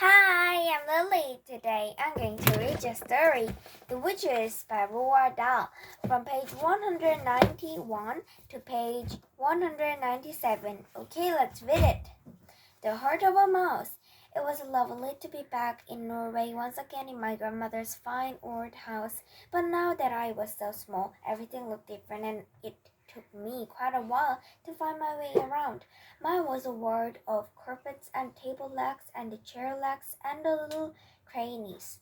Hi, I'm Lily. Today I'm going to read a story, The Witches by Roald Dahl, from page 191 to page 197. Okay, let's read it. The Heart of a Mouse. It was lovely to be back in Norway once again in my grandmother's fine old house, but now that I was so small, everything looked different and it took me quite a while to find my way around. Mine was a world of carpets and table legs and chair legs and the little crannies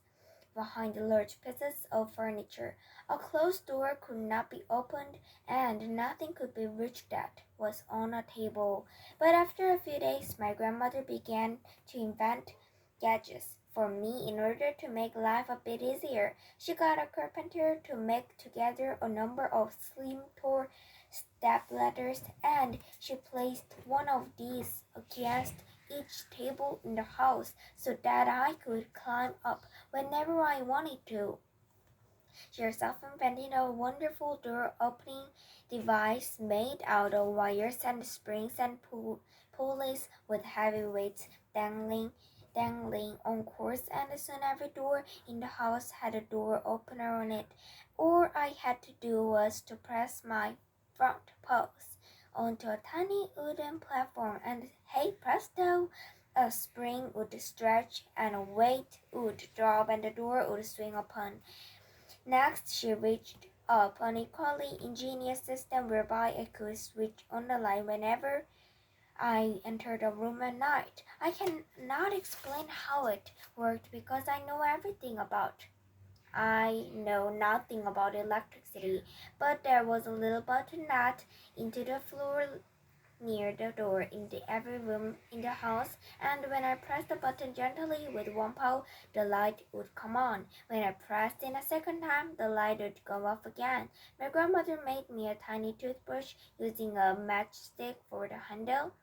behind the large pieces of furniture. A closed door could not be opened, and nothing could be reached that was on a table. But after a few days, my grandmother began to invent gadgets for me in order to make life a bit easier. She got a carpenter to make together a number of slim tall step ladders, and she placed one of these against each table in the house so that I could climb up whenever I wanted to. She herself invented a wonderful door opening device made out of wires and springs and pulleys with heavy weights dangling on cords, and soon every door in the house had a door opener on it. All I had to do was to press my front paws onto a tiny wooden platform, and hey presto! A spring would stretch and a weight would drop and the door would swing open. Next, she reached up an equally ingenious system whereby I could switch on the light whenever I entered a room at night. I cannot explain how it worked because I know nothing about electricity, but there was a little button that into the floor near the door in every room in the house, and when I pressed the button gently with one paw, the light would come on. When I pressed it a second time, the light would go off again. My grandmother made me a tiny toothbrush using a matchstick for the handle,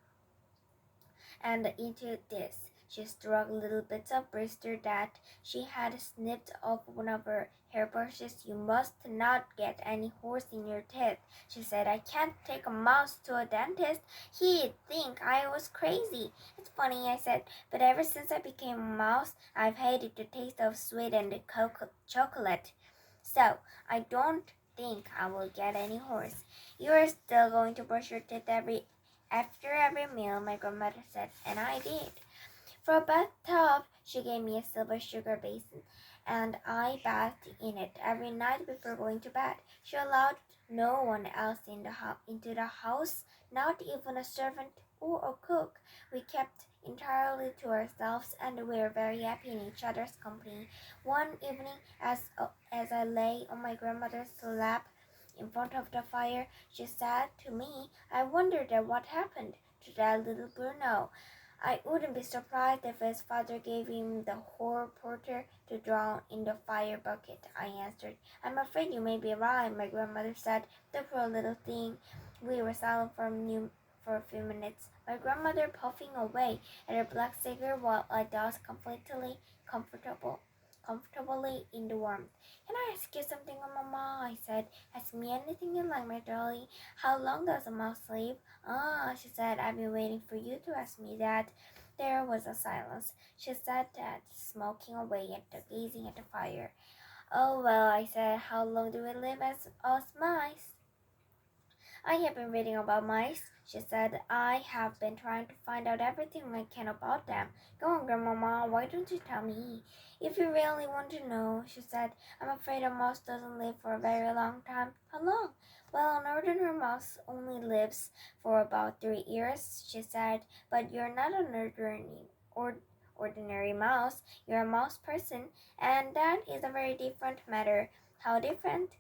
and into this she struck little bits of blister that she had snipped off one of her hairbrushes. You must not get any holes in your teeth, she said. I can't take a mouse to a dentist. He'd think I was crazy. It's funny, I said, but ever since I became a mouse, I've hated the taste of sweet and chocolate. So I don't think I will get any holes. You're still going to brush your teeth after every meal, my grandmother said, and I did. For a bathtub, she gave me a silver sugar basin, and I bathed in it every night before going to bed. She allowed no one else into the house, not even a servant or a cook. We kept entirely to ourselves, and we were very happy in each other's company. One evening, as I lay on my grandmother's lap in front of the fire, she said to me, I wondered what happened to that little Bruno. I wouldn't be surprised if his father gave him the hall porter to drown in the fire bucket, I answered. I'm afraid you may be right, my grandmother said. The poor little thing. We were silent for a few minutes, my grandmother puffing away at her black cigar while I dozed comfortably in the warmth. Can I ask you something, Mama? I said. Ask me anything you like, my darling. How long does a mouse live? Ah, she said, I've been waiting for you to ask me that. There was a silence. She sat that, smoking away and gazing at the fire. Oh, well, I said, how long do we live as us mice? I have been reading about mice, she said. I have been trying to find out everything I can about them. Go on, Grandmama, why don't you tell me? If you really want to know, she said. I'm afraid a mouse doesn't live for a very long time. How long? Well, an ordinary mouse only lives for about 3 years, she said. But you're not an ordinary mouse. You're a mouse person, and that is a very different matter. How different?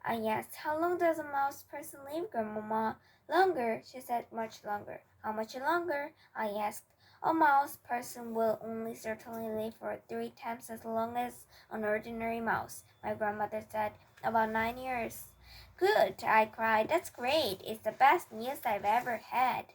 I asked, how long does a mouse person live, Grandmama? Longer, she said, much longer. How much longer? I asked. A mouse person will only certainly live for 3 times as long as an ordinary mouse, my grandmother said, about 9 years. Good, I cried. That's great. It's the best news I've ever had.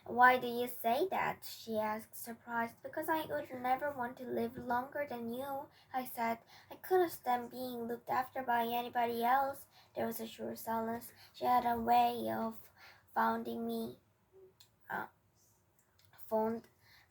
Why do you say that? She asked, surprised. Because I would never want to live longer than you, I said. I couldn't stand being looked after by anybody else. There was a short silence. She had a way of founding me, uh, fond,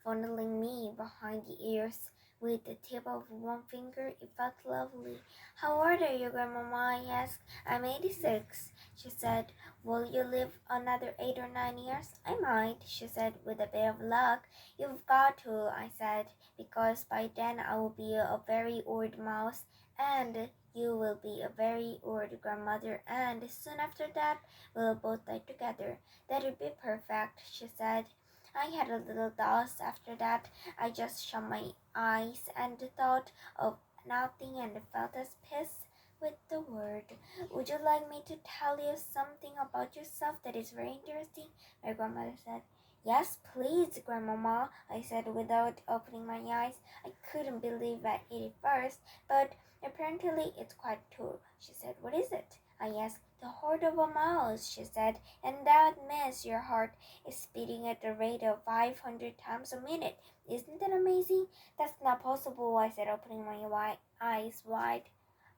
fondling me behind the ears. With the tip of one finger, it felt lovely. How old are you, Grandmama? I asked. I'm 86, she said. Will you live another 8 or 9 years? I might, she said, with a bit of luck. You've got to, I said, because by then I will be a very old mouse, and you will be a very old grandmother, and soon after that, we'll both die together. That'd be perfect, she said. I had a little dose after that. I just shut my eyes and thought of nothing and felt as peace with the word. Would you like me to tell you something about yourself that is very interesting? My grandmother said. Yes, please, Grandmama, I said without opening my eyes. I couldn't believe it at first, but apparently it's quite true, she said. What is it? I asked. The heart of a mouse, she said, and that means your heart is beating at the rate of 500 times a minute. Isn't that amazing? That's not possible, I said, opening my eyes wide.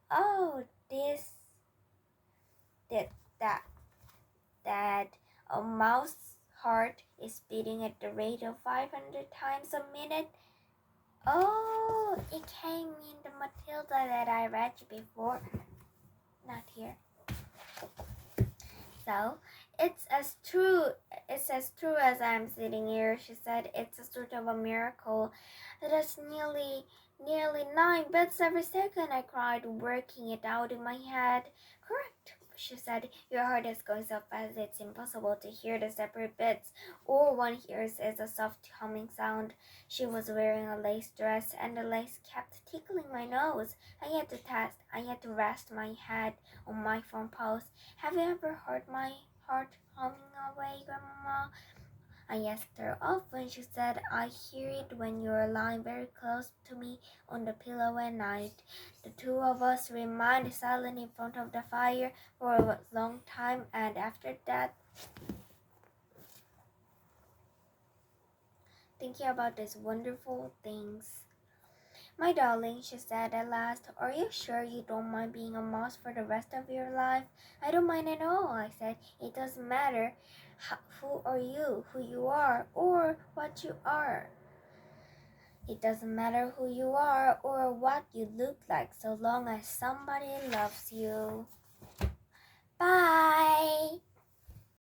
Oh, that, that, that a mouse heart is beating at the rate of 500 times a minute. Oh, it came in the Matilda that I read before. Not here. So, it's as true as I'm sitting here, she said. It's a sort of a miracle. That's nearly 9 beats every second, I cried, working it out in my head. Correct, she said. Your heart is going so fast it's impossible to hear the separate bits. All one hears is a soft humming sound. She was wearing a lace dress, and the lace kept tickling my nose. I had to rest my head on my front paws. Have you ever heard my heart humming away, Grandmama? I asked her often. She said, I hear it when you're lying very close to me on the pillow at night. The two of us remained silent in front of the fire for a long time, and after that, thinking about these wonderful things. My darling, she said at last, are you sure you don't mind being a mouse for the rest of your life? I don't mind at all, I said. It doesn't matter who you are, or what you are. It doesn't matter who you are or what you look like, so long as somebody loves you. Bye!